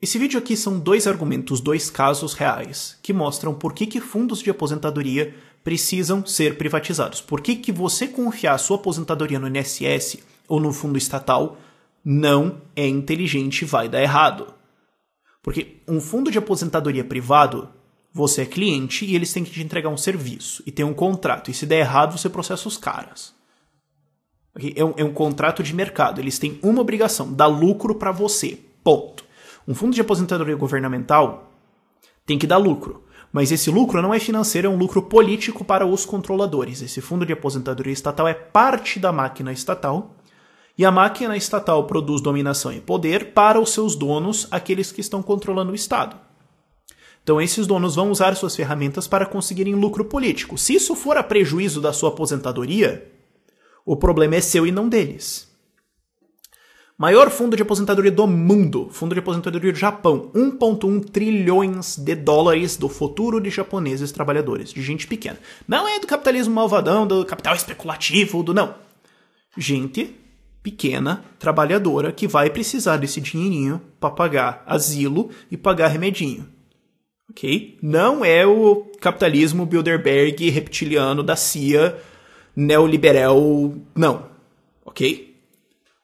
Esse vídeo aqui são dois argumentos, dois casos reais, que mostram por que fundos de aposentadoria precisam ser privatizados. Por que você confiar a sua aposentadoria no INSS ou no fundo estatal não é inteligente e vai dar errado. Porque um fundo de aposentadoria privado, você é cliente e eles têm que te entregar um serviço e tem um contrato. E se der errado, você processa os caras. É um contrato de mercado. Eles têm uma obrigação, dar lucro para você. Ponto. Um fundo de aposentadoria governamental tem que dar lucro. Mas esse lucro não é financeiro, é um lucro político para os controladores. Esse fundo de aposentadoria estatal é parte da máquina estatal. E a máquina estatal produz dominação e poder para os seus donos, aqueles que estão controlando o Estado. Então esses donos vão usar suas ferramentas para conseguirem lucro político. Se isso for a prejuízo da sua aposentadoria, o problema é seu e não deles. Maior fundo de aposentadoria do mundo, fundo de aposentadoria do Japão, 1,1 trilhões de dólares do futuro de japoneses trabalhadores, de gente pequena. Não é do capitalismo malvadão, do capital especulativo, não. Gente pequena, trabalhadora, que vai precisar desse dinheirinho para pagar asilo e pagar remedinho. Ok? Não é o capitalismo Bilderberg reptiliano da CIA, neoliberal, não. Ok?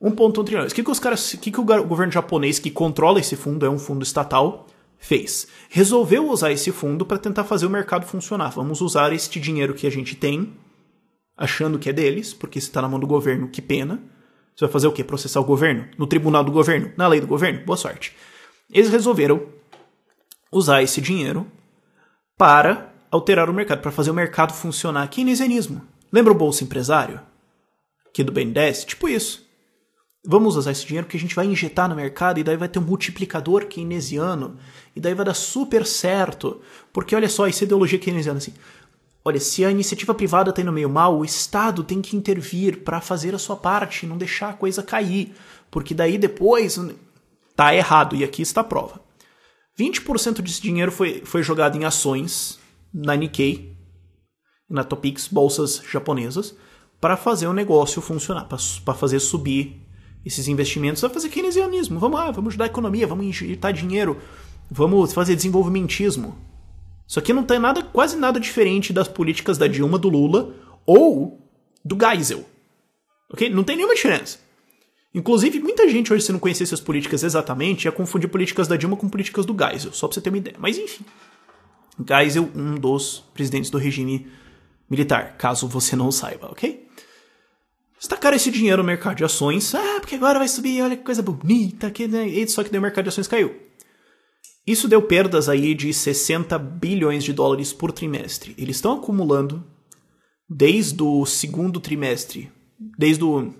1,1 trilhões. O que o governo japonês que controla esse fundo, é um fundo estatal, fez? Resolveu usar esse fundo para tentar fazer o mercado funcionar. Vamos usar este dinheiro que a gente tem, achando que é deles, porque se está na mão do governo, que pena. Você vai fazer o quê? Processar o governo? No tribunal do governo? Na lei do governo? Boa sorte. Eles resolveram usar esse dinheiro para alterar o mercado, para fazer o mercado funcionar. Keynesianismo. Lembra o Bolsa Empresário? Aqui do BNDES? Tipo isso. Vamos usar esse dinheiro que a gente vai injetar no mercado e daí vai ter um multiplicador keynesiano e daí vai dar super certo. Porque olha só, essa ideologia keynesiana assim. Olha, se a iniciativa privada está indo meio mal, o Estado tem que intervir para fazer a sua parte, não deixar a coisa cair. Porque daí depois tá errado. E aqui está a prova. 20% desse dinheiro foi jogado em ações na Nikkei, na Topix, bolsas japonesas, para fazer o negócio funcionar, para fazer subir esses investimentos, vai fazer keynesianismo. Vamos lá, vamos ajudar a economia, vamos injetar dinheiro, vamos fazer desenvolvimentismo. Isso aqui não tem quase nada diferente das políticas da Dilma, do Lula ou do Geisel. Okay? Não tem nenhuma diferença. Inclusive, muita gente hoje, se não conhecesse as políticas exatamente, ia confundir políticas da Dilma com políticas do Geisel, só pra você ter uma ideia. Mas enfim, Geisel, um dos presidentes do regime militar, caso você não saiba, ok? Estacaram esse dinheiro no mercado de ações. Porque agora vai subir, olha que coisa bonita. Só que daí o mercado de ações caiu. Isso deu perdas aí de 60 bilhões de dólares por trimestre. Eles estão acumulando, desde o segundo trimestre, desde o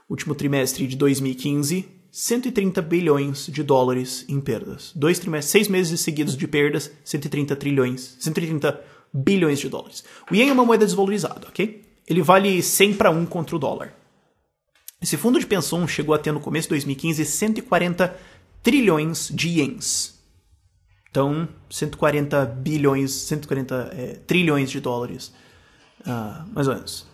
último trimestre de 2015, 130 bilhões de dólares em perdas. 6 meses seguidos de perdas, 130 bilhões de dólares. O Yen é uma moeda desvalorizada, ok? Ele vale 100 para 1 contra o dólar. Esse fundo de pensão chegou a ter no começo de 2015 140 trilhões de ienes. Então, 140 trilhões de dólares, mais ou menos.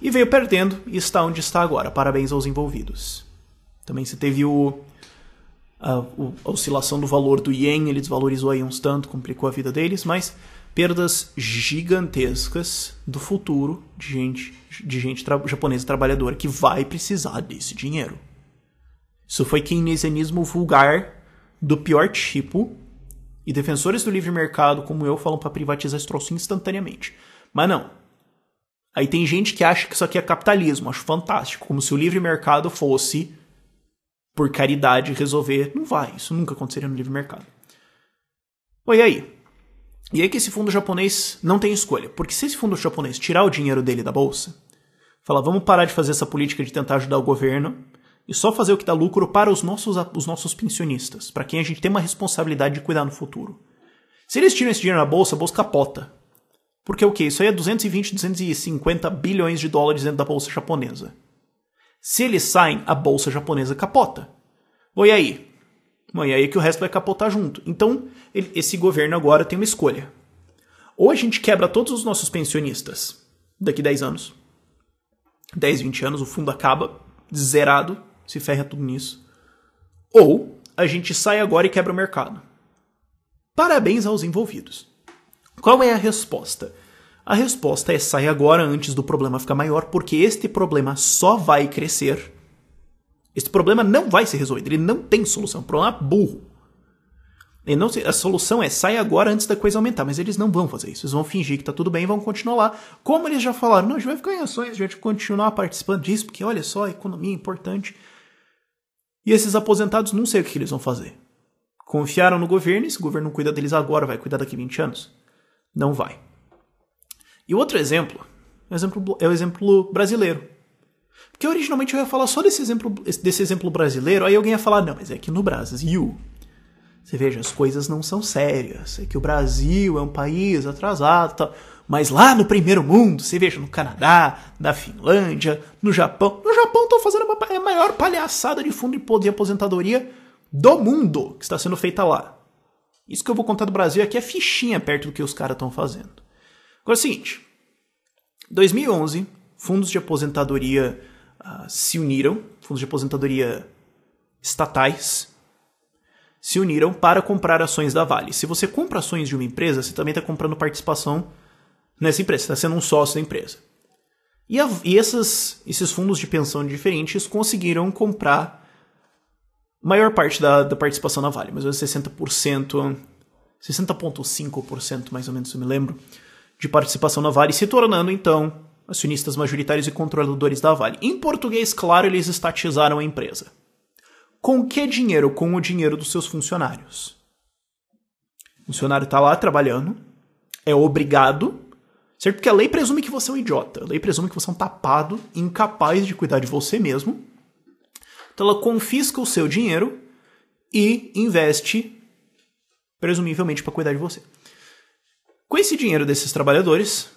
E veio perdendo e está onde está agora. Parabéns aos envolvidos. Também você teve a oscilação do valor do ien, ele desvalorizou aí uns tanto, complicou a vida deles, mas perdas gigantescas do futuro de gente japonesa trabalhadora que vai precisar desse dinheiro. Isso foi keynesianismo vulgar do pior tipo, e defensores do livre mercado como eu falam para privatizar esse troço instantaneamente. Mas não. Aí tem gente que acha que isso aqui é capitalismo, acho fantástico, como se o livre mercado fosse, por caridade, resolver. Não vai, isso nunca aconteceria no livre mercado. E aí? E aí que esse fundo japonês não tem escolha. Porque se esse fundo japonês tirar o dinheiro dele da bolsa, falar, vamos parar de fazer essa política de tentar ajudar o governo e só fazer o que dá lucro para os nossos pensionistas, para quem a gente tem uma responsabilidade de cuidar no futuro. Se eles tiram esse dinheiro na bolsa, a bolsa capota. Porque o quê? Isso aí é 220, 250 bilhões de dólares dentro da bolsa japonesa. Se eles saem, a bolsa japonesa capota. E aí? E aí que o resto vai capotar junto. Então, esse governo agora tem uma escolha. Ou a gente quebra todos os nossos pensionistas daqui 10 anos. 10, 20 anos, o fundo acaba, zerado, se ferra tudo nisso. Ou a gente sai agora e quebra o mercado. Parabéns aos envolvidos. Qual é a resposta? A resposta é sai agora antes do problema ficar maior, porque este problema só vai crescer. Este problema não vai ser resolvido, ele não tem solução, é um problema burro. A solução é sai agora antes da coisa aumentar, mas eles não vão fazer isso. Eles vão fingir que tá tudo bem e vão continuar lá. Como eles já falaram, não, a gente vai ficar em ações, a gente vai continuar participando disso, porque olha só, a economia é importante. E esses aposentados não sei o que eles vão fazer. Confiaram no governo, e se o governo não cuida deles agora, vai cuidar daqui a 20 anos? Não vai. E o outro exemplo é o exemplo brasileiro. Porque originalmente eu ia falar só desse exemplo brasileiro, aí alguém ia falar, não, mas é que no Brasil, você veja, as coisas não são sérias, é que o Brasil é um país atrasado e tal. Mas lá no primeiro mundo, você veja, no Canadá, na Finlândia, no Japão estão fazendo a maior palhaçada de fundo de aposentadoria do mundo que está sendo feita lá. Isso que eu vou contar do Brasil aqui é fichinha perto do que os caras estão fazendo. Agora é o seguinte, em 2011, fundos de aposentadoria se uniram, fundos de aposentadoria estatais, se uniram para comprar ações da Vale. Se você compra ações de uma empresa, você também está comprando participação nessa empresa, você está sendo um sócio da empresa. E esses fundos de pensão diferentes conseguiram comprar a maior parte da participação na Vale, mais ou menos 60%, 60,5% mais ou menos, eu me lembro, de participação na Vale, se tornando então acionistas majoritários e controladores da Vale. Em português, claro, eles estatizaram a empresa. Com que dinheiro? Com o dinheiro dos seus funcionários. O funcionário está lá trabalhando, é obrigado, certo? Porque a lei presume que você é um idiota, a lei presume que você é um tapado, incapaz de cuidar de você mesmo. Então ela confisca o seu dinheiro e investe, presumivelmente, para cuidar de você. Com esse dinheiro desses trabalhadores,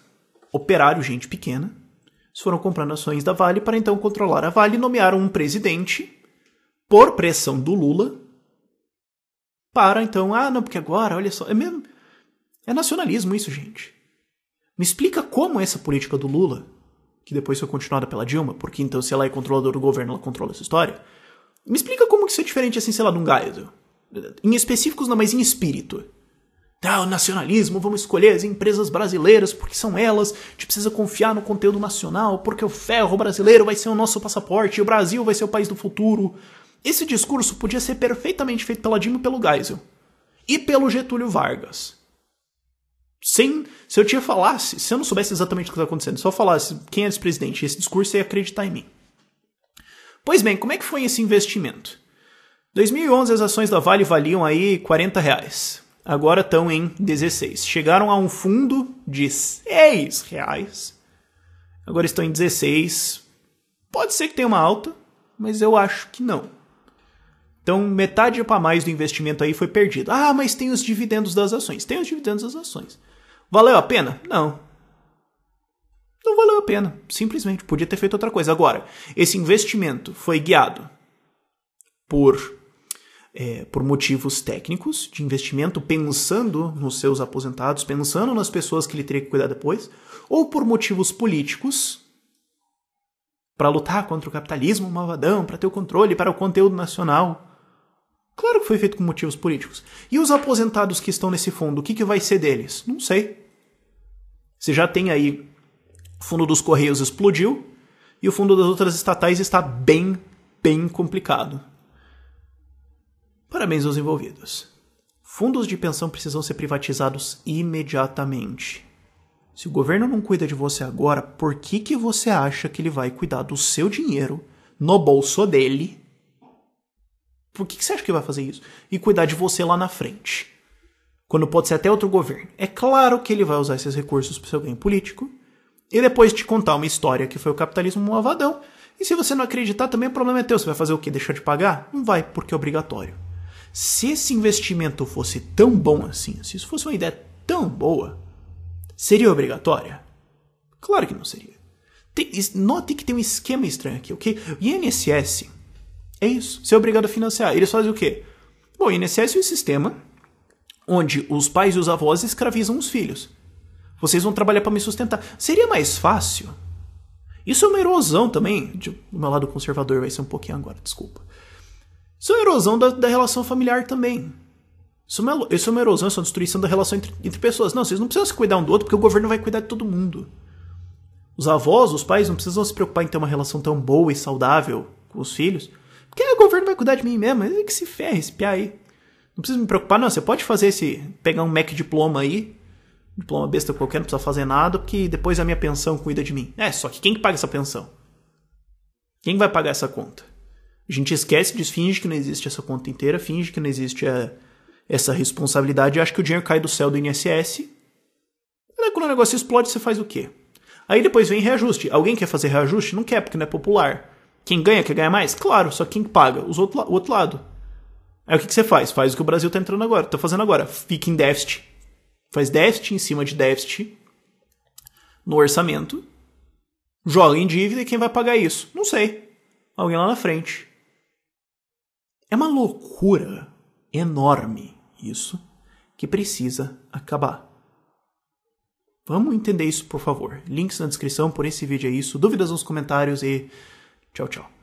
operário, gente pequena, eles foram comprando ações da Vale para então controlar a Vale e nomearam um presidente por pressão do Lula para então, não, porque agora, olha só, é nacionalismo isso, gente. Me explica como essa política do Lula, que depois foi continuada pela Dilma, porque então se ela é controladora do governo, ela controla essa história. Me explica como que isso é diferente, assim, sei lá, de um Geisel. Em específicos não, mas em espírito. O nacionalismo, vamos escolher as empresas brasileiras, porque são elas, a gente precisa confiar no conteúdo nacional, porque o ferro brasileiro vai ser o nosso passaporte, e o Brasil vai ser o país do futuro. Esse discurso podia ser perfeitamente feito pela Dilma e pelo Geisel. E pelo Getúlio Vargas. Se eu te falasse, se eu não soubesse exatamente o que está acontecendo, se eu falasse quem é esse presidente, esse discurso, ia acreditar em mim. Pois bem, como é que foi esse investimento? Em 2011 as ações da Vale valiam aí R$40. Agora estão em 16. Chegaram a um fundo de R$6. Agora estão em 16. Pode ser que tenha uma alta, mas eu acho que não. Então metade para mais do investimento aí foi perdido. Mas tem os dividendos das ações. Tem os dividendos das ações. Valeu a pena? Não. Não valeu a pena. Simplesmente. Podia ter feito outra coisa. Agora, esse investimento foi guiado por motivos técnicos de investimento, pensando nos seus aposentados, pensando nas pessoas que ele teria que cuidar depois, ou por motivos políticos, para lutar contra o capitalismo malvadão, para ter o controle, para o conteúdo nacional. Claro que foi feito com motivos políticos. E os aposentados que estão nesse fundo, o que vai ser deles? Não sei. Você já tem aí, o fundo dos Correios explodiu, e o fundo das outras estatais está bem complicado. Parabéns aos envolvidos. Fundos de pensão precisam ser privatizados imediatamente. Se o governo não cuida de você agora, por que você acha que ele vai cuidar do seu dinheiro no bolso dele? Por que você acha que ele vai fazer isso? E cuidar de você lá na frente? Quando pode ser até outro governo. É claro que ele vai usar esses recursos para o seu ganho político e depois te contar uma história que foi o capitalismo malvadão. E se você não acreditar, também o problema é teu. Você vai fazer o quê? Deixar de pagar? Não vai, porque é obrigatório. Se esse investimento fosse tão bom assim, se isso fosse uma ideia tão boa, seria obrigatória? Claro que não seria. Note que tem um esquema estranho aqui, ok? O INSS é isso. Você é obrigado a financiar. Eles fazem o quê? Bom, o INSS é um sistema onde os pais e os avós escravizam os filhos. Vocês vão trabalhar para me sustentar. Seria mais fácil. Isso é uma erosão também. Do meu lado conservador vai ser um pouquinho agora, desculpa. Isso é uma erosão da relação familiar também. Isso é uma erosão, isso é uma destruição da relação entre pessoas. Não, vocês não precisam se cuidar um do outro, porque o governo vai cuidar de todo mundo. Os avós, os pais não precisam se preocupar em ter uma relação tão boa e saudável com os filhos, porque o governo vai cuidar de mim mesmo. É que se ferre esse piá aí. Não precisa me preocupar, não. Você pode pegar um Mac diploma aí, diploma besta qualquer, não precisa fazer nada, porque depois a minha pensão cuida de mim. Só que quem que paga essa pensão? Quem vai pagar essa conta? A gente esquece disso, finge que não existe essa conta inteira, finge que não existe essa responsabilidade e acha que o dinheiro cai do céu do INSS. E quando o negócio explode, você faz o quê? Aí depois vem reajuste. Alguém quer fazer reajuste? Não quer, porque não é popular. Quem ganha, quer ganhar mais? Claro, só quem paga? O outro lado. Aí o que você faz? Faz o que o Brasil tá fazendo agora. Fica em déficit. Faz déficit em cima de déficit no orçamento. Joga em dívida e quem vai pagar isso? Não sei. Alguém lá na frente. É uma loucura enorme isso que precisa acabar. Vamos entender isso, por favor. Links na descrição por esse vídeo é isso. Dúvidas nos comentários e tchau, tchau.